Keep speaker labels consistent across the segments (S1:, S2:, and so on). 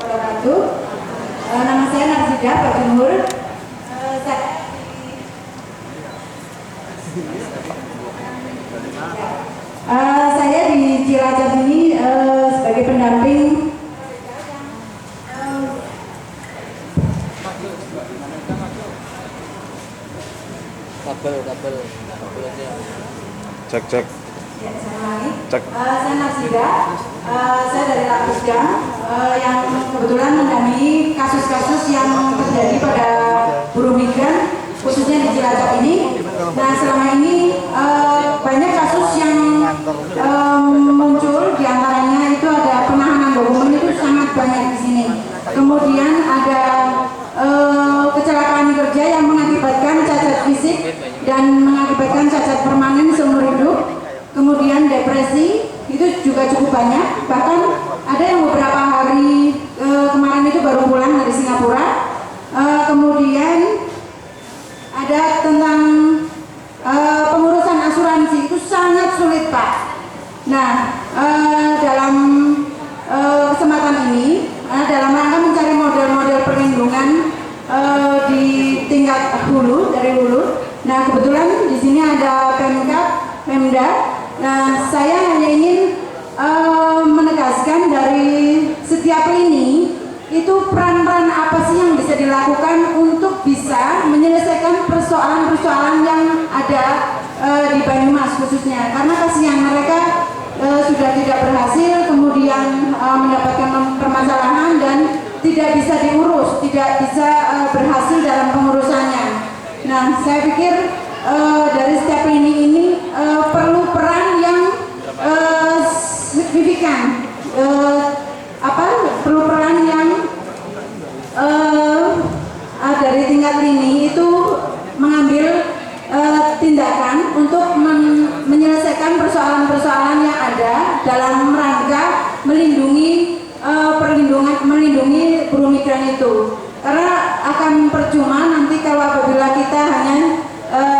S1: wabarakatuh. Nama saya Narsida, Pak Jumhur. Saya di Cilacap ini sebagai pendamping
S2: kabel aja. Cek.
S1: Saya Narsida, saya dari Lapusdam yang kebetulan mendampingi kasus-kasus yang terjadi pada buruh migran khususnya di Cilacap ini. Nah, selama ini banyak kasus yang muncul, diantaranya itu ada penahanan dokumen itu sangat banyak di sini. Kemudian ada kecelakaan kerja yang mengakibatkan cacat fisik dan mengakibatkan cacat permanen seumur hidup. Kemudian depresi itu juga cukup banyak. Bahkan ada yang beberapa hari kemarin itu baru pulang dari Singapura. Kemudian ada tentang pengurusan asuransi itu sangat sulit, Pak. Nah, dalam kesempatan ini dalam rangka mencari model-model perlindungan di tingkat hulu, dari hulu. Nah, kebetulan di sini ada Pemda. Nah, saya hanya ingin menegaskan dari setiap lini itu peran-peran apa sih yang bisa dilakukan untuk bisa menyelesaikan persoalan-persoalan yang ada di Banyumas khususnya, karena kasihan mereka sudah tidak berhasil, kemudian mendapatkan permasalahan dan tidak bisa diurus, tidak bisa berhasil dalam pengurusannya. Nah, saya pikir dari setiap lini ini perlu peran yang signifikan, perlu peran yang dari tingkat lini itu mengambil tindakan untuk menyelesaikan persoalan-persoalan yang ada dalam rangka melindungi melindungi buruh migran itu, karena akan percuma nanti kalau apabila kita hanya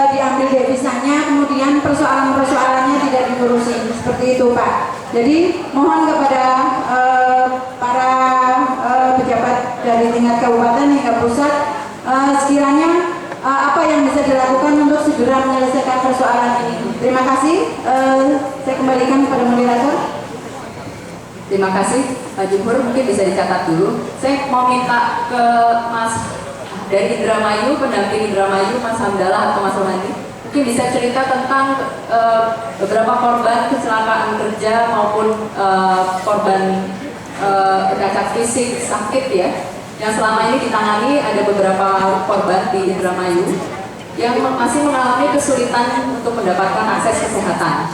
S1: diambil devisanya kemudian persoalan-persoalannya tidak diurusin seperti itu, Pak. Jadi mohon kepada para pejabat dari tingkat kabupaten hingga pusat, sekiranya apa yang bisa dilakukan untuk segera menyelesaikan persoalan ini. Terima kasih. Saya kembalikan kepada moderator.
S3: Terima kasih, Pak Jumhur. Mungkin bisa dicatat dulu. Saya mau minta ke Mas dari Indramayu, pendamping Indramayu, Mas Hamdalah atau Mas Romandi. Mungkin bisa cerita tentang beberapa korban kecelakaan kerja maupun korban cacat fisik sakit ya, yang selama ini ditangani. Ada beberapa korban di Indramayu yang masih mengalami kesulitan untuk mendapatkan akses kesehatan.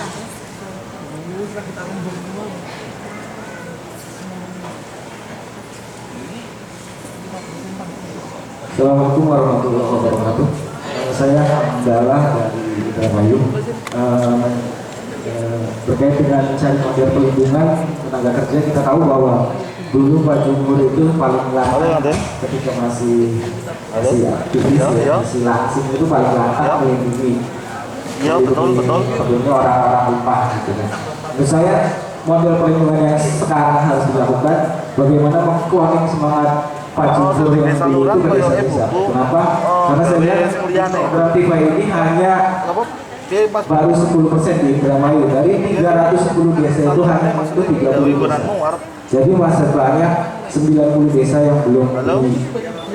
S4: Assalamualaikum warahmatullahi wabarakatuh. Saya Hamdalah dari Indramayu. Berkait dengan cari model perlindungan tenaga kerja, kita tahu bahwa dulu Pak Jumhur itu paling lama ketika masih aktivis, masih langsing itu paling lama melindungi.
S2: Iya, betul.
S4: Sebelumnya orang-orang lupa gitu kan. Menurut saya model perlindungan yang sekarang harus dilakukan, bagaimana mengkuatin semangat Pak Jumhur yang di itu ke desa-desa. Kenapa? Karena saya lihat program TIFA ini hanya baru 10% di Indramayu. Dari 310 desa itu hanya masuk 30 desa. Jadi masih banyak 90 desa yang belum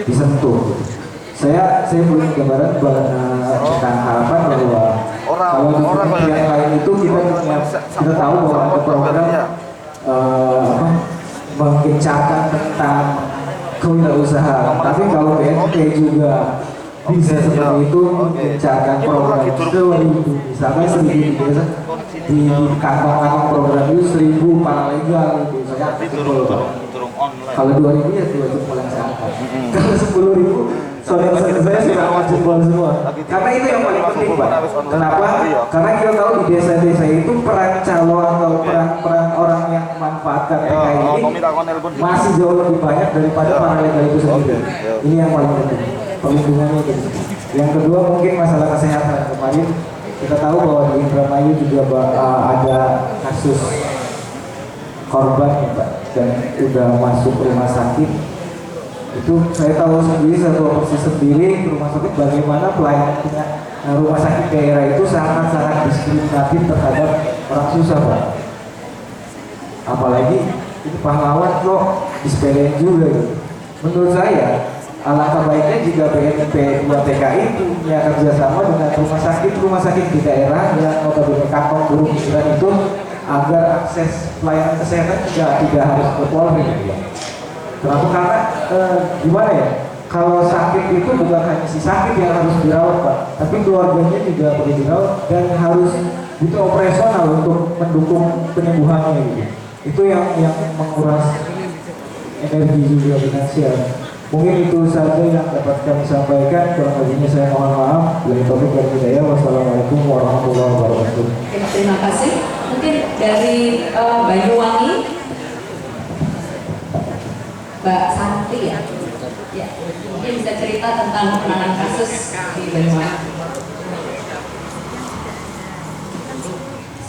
S4: disentuh. Saya punya gambaran tentang harapan bahwa kalau di tempat yang lain itu kita tahu bahwa ada program menggencarkan tentang kewirausahaan. Tapi kalau BNP juga bisa seperti itu, mengencarkan program itu, misalnya 1000 desa di kantong-kantong program itu 1000 paralegal gitu. Kalau 2000 ya 2 jempol yang sangat. Kalau 10.000 saudara-saudara saya sudah amat jempol semua. Karena itu yang paling penting, Pak. Kenapa? Karena kita tahu di desa-desa itu peran calon atau peran orang yang memanfaatkan PKI ini masih jauh lebih banyak daripada paralegal itu sendiri. Ini yang paling penting, perlindungannya itu. Yang kedua mungkin masalah kesehatan. Kemarin kita tahu bahwa di Indramayu juga ada kasus korban ya, Pak. dan udah masuk rumah sakit, itu saya tahu sendiri, saya tahu persis sendiri rumah sakit bagaimana pelayanan dengan rumah sakit daerah itu sangat-sangat diskriminatif terhadap orang susah, Pak. Apalagi itu pahlawan kok disepelein juga gitu. Menurut saya alangkah baiknya jika BNP 2 TKI punya kerjasama dengan rumah sakit di daerah yang notabene kantong buruh migran itu, agar akses pelayanan kesehatan tidak harus ke Polri. Kenapa? Karena gimana ya? Kalau sakit itu bukan hanya si sakit yang harus dirawat, Pak, tapi keluarganya juga perlu dirawat dan harus butuh operasional untuk mendukung penyembuhannya gitu. Itu yang menguras energi juga finansial. Mungkin itu saja yang dapat kami sampaikan. Kurang lebihnya saya mohon maaf. Dari topik dan hidayah. Wassalamualaikum warahmatullahi wabarakatuh.
S3: Terima kasih. Mungkin dari Banyuwangi, Mbak Santi ya. Ya, mungkin bisa cerita tentang penanganan kasus di Banyuwangi.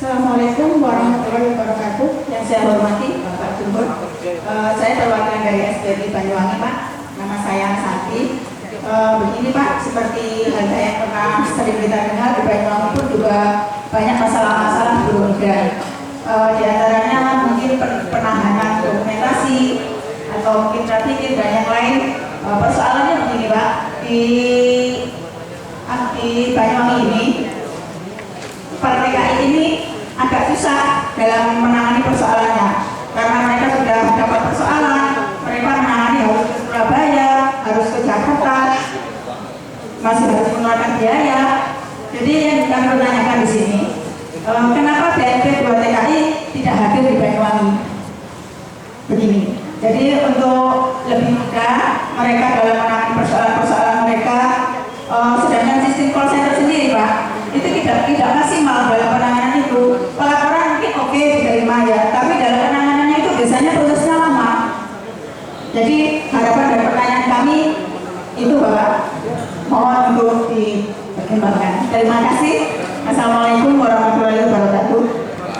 S1: Assalamualaikum warahmatullahi wabarakatuh. Yang saya hormati Bapak Jumhur, saya perwakilan dari SPB Banyuwangi, Pak. Nama saya Santi. Begini Pak, seperti halnya yang pernah sering kita dengar, di Banyuwangi pun juga banyak masalah-masalah buruh migran. Di antaranya mungkin penanganan dokumentasi atau mungkin trafficking dan yang lain. Persoalannya begini Pak, di Banyuwangi ini, para TKI ini agak susah dalam menangani persoalannya, karena mereka sudah dapat persoalan, mereka menangani harus ke Surabaya, harus ke Jakarta, masih harus mengeluarkan biaya. Jadi yang kami pertanyakan di sini, kenapa BNP 2 TKI tidak hadir di Banyuwangi? Begini, jadi untuk lebih mudah mereka dalam menangani persoalan-persoalan mereka, sedangkan sistem call center sendiri Pak, itu tidak maksimal dalam penanganan itu. Pelaporan mungkin oke diterima ya, tapi dalam penanganannya itu biasanya prosesnya lama. Jadi harapan dan pertanyaan kami itu Bapak, mohon untuk dipertimbangkan. Terima kasih. Assalamualaikum warahmatullahi wabarakatuh.